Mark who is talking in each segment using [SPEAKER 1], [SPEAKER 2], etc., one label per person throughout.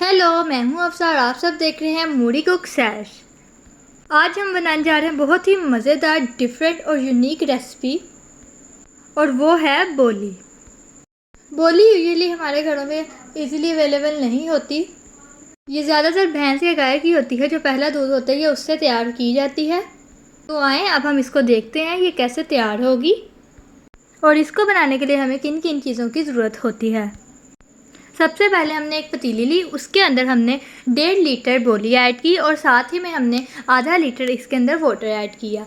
[SPEAKER 1] Hello, मैं हूँ अफसा और आप सब देख रहे हैं मूडी कुक सैश। आज हम बनाने जा रहे हैं बहुत ही मज़ेदार, डिफरेंट और यूनिक रेसिपी, और वो है बोली। बोली यूजुअली हमारे घरों में इजीली अवेलेबल नहीं होती। ये ज़्यादातर भैंस या गाय की होती है, जो पहला दूध होता है ये उससे तैयार की जाती है। तो आएँ अब हम इसको देखते हैं ये कैसे तैयार होगी और इसको बनाने के लिए हमें किन किन चीज़ों की ज़रूरत होती है। सबसे पहले हमने एक पतीली ली, उसके अंदर हमने 1.5 लीटर बोली ऐड की और साथ ही में हमने आधा लीटर इसके अंदर वाटर ऐड किया।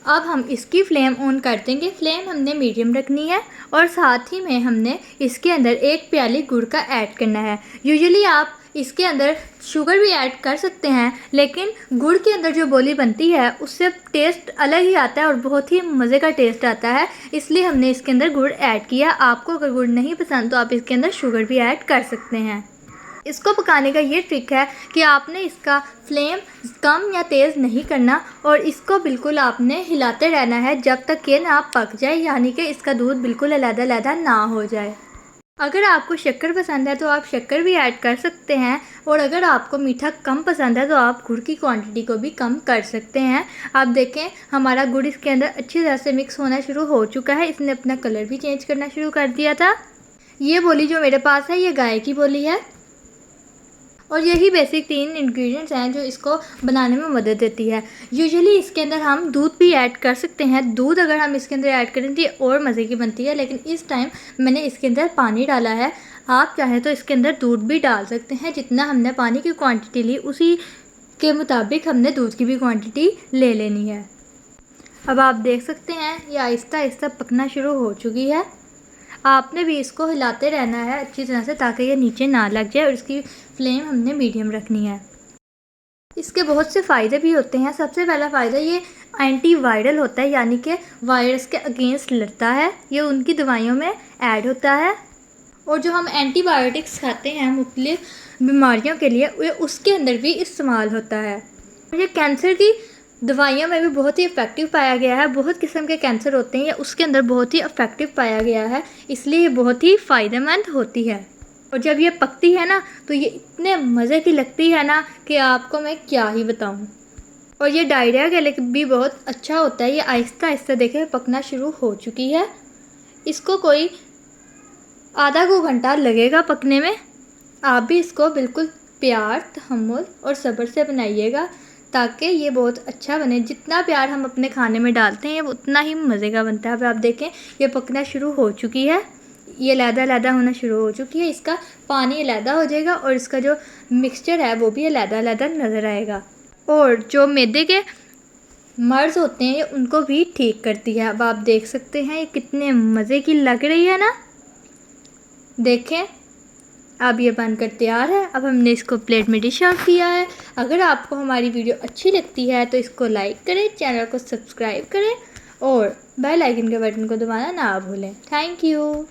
[SPEAKER 1] अब हम इसकी फ्लेम ऑन कर देंगे। फ्लेम हमने मीडियम रखनी है और साथ ही में हमने इसके अंदर 1 प्याली गुड़ का ऐड करना है। यूजुअली आप इसके अंदर शुगर भी ऐड कर सकते हैं, लेकिन गुड़ के अंदर जो बोली बनती है उससे टेस्ट अलग ही आता है और बहुत ही मज़े का टेस्ट आता है, इसलिए हमने इसके अंदर गुड़ ऐड किया। आपको अगर गुड़ नहीं पसंद तो आप इसके अंदर शुगर भी ऐड कर सकते हैं। इसको पकाने का ये ट्रिक है कि आपने इसका फ्लेम कम या तेज़ नहीं करना और इसको बिल्कुल आपने हिलाते रहना है जब तक ये ना पक जाए, यानी कि इसका दूध बिल्कुल अलग-अलग ना हो जाए। अगर आपको शक्कर पसंद है तो आप शक्कर भी ऐड कर सकते हैं, और अगर आपको मीठा कम पसंद है तो आप गुड़ की क्वांटिटी को भी कम कर सकते हैं। आप देखें हमारा गुड़ इसके अंदर अच्छी तरह से मिक्स होना शुरू हो चुका है। इसने अपना कलर भी चेंज करना शुरू कर दिया था। ये बोली जो मेरे पास है ये गाय की बोली है और यही बेसिक 3 इंग्रेडिएंट्स हैं जो इसको बनाने में मदद देती है। यूजुअली इसके अंदर हम दूध भी ऐड कर सकते हैं। दूध अगर हम इसके अंदर ऐड करें तो ये और मज़े की बनती है, लेकिन इस टाइम मैंने इसके अंदर पानी डाला है। आप चाहें तो इसके अंदर दूध भी डाल सकते हैं। जितना हमने पानी की क्वांटिटी ली उसी के मुताबिक हमने दूध की भी क्वांटिटी ले लेनी है। अब आप देख सकते हैं ये आहिस्ता आहिस्ता पकना शुरू हो चुकी है। आपने भी इसको हिलाते रहना है अच्छी तरह से ताकि ये नीचे ना लग जाए, और इसकी फ्लेम हमने मीडियम रखनी है। इसके बहुत से फ़ायदे भी होते हैं। सबसे पहला फ़ायदा ये एंटी वायरल होता है, यानी कि वायरस के अगेंस्ट लड़ता है। ये उनकी दवाइयों में ऐड होता है, और जो हम एंटीबायोटिक्स खाते हैं मुख्तलिफ बीमारियों के लिए ये उसके अंदर भी इस्तेमाल होता है। ये कैंसर की दवाइयों में भी बहुत ही इफ़ेक्टिव पाया गया है। बहुत किस्म के कैंसर होते हैं, उसके अंदर बहुत ही इफ़ेक्टिव पाया गया है, इसलिए ये बहुत ही फ़ायदेमंद होती है। और जब ये पकती है ना तो ये इतने मज़े की लगती है ना कि आपको मैं क्या ही बताऊं। और ये डायरिया के लिए भी बहुत अच्छा होता है। ये आहिस्ता आहिस्ता देखें पकना शुरू हो चुकी है। इसको कोई आधा को घंटा लगेगा पकने में। आप भी इसको बिल्कुल प्यार, तहम्मुल और सब्र से बनाइएगा ताकि ये बहुत अच्छा बने। जितना प्यार हम अपने खाने में डालते हैं उतना ही मज़े का बनता है। अब आप देखें ये पकना शुरू हो चुकी है, ये लैदा होना शुरू हो चुकी है। इसका पानी अलहदा हो जाएगा और इसका जो मिक्सचर है वो भी अलहदा नज़र आएगा। और जो मैदे के मर्ज़ होते हैं ये उनको भी ठीक करती है। अब आप देख सकते हैं ये कितने मज़े की लग रही है ना। देखें अब ये बनकर तैयार है। अब हमने इसको प्लेट में डिश आउट किया है। अगर आपको हमारी वीडियो अच्छी लगती है तो इसको लाइक करें, चैनल को सब्सक्राइब करें और बेल आइकन के बटन को दबाना ना भूलें। Thank you.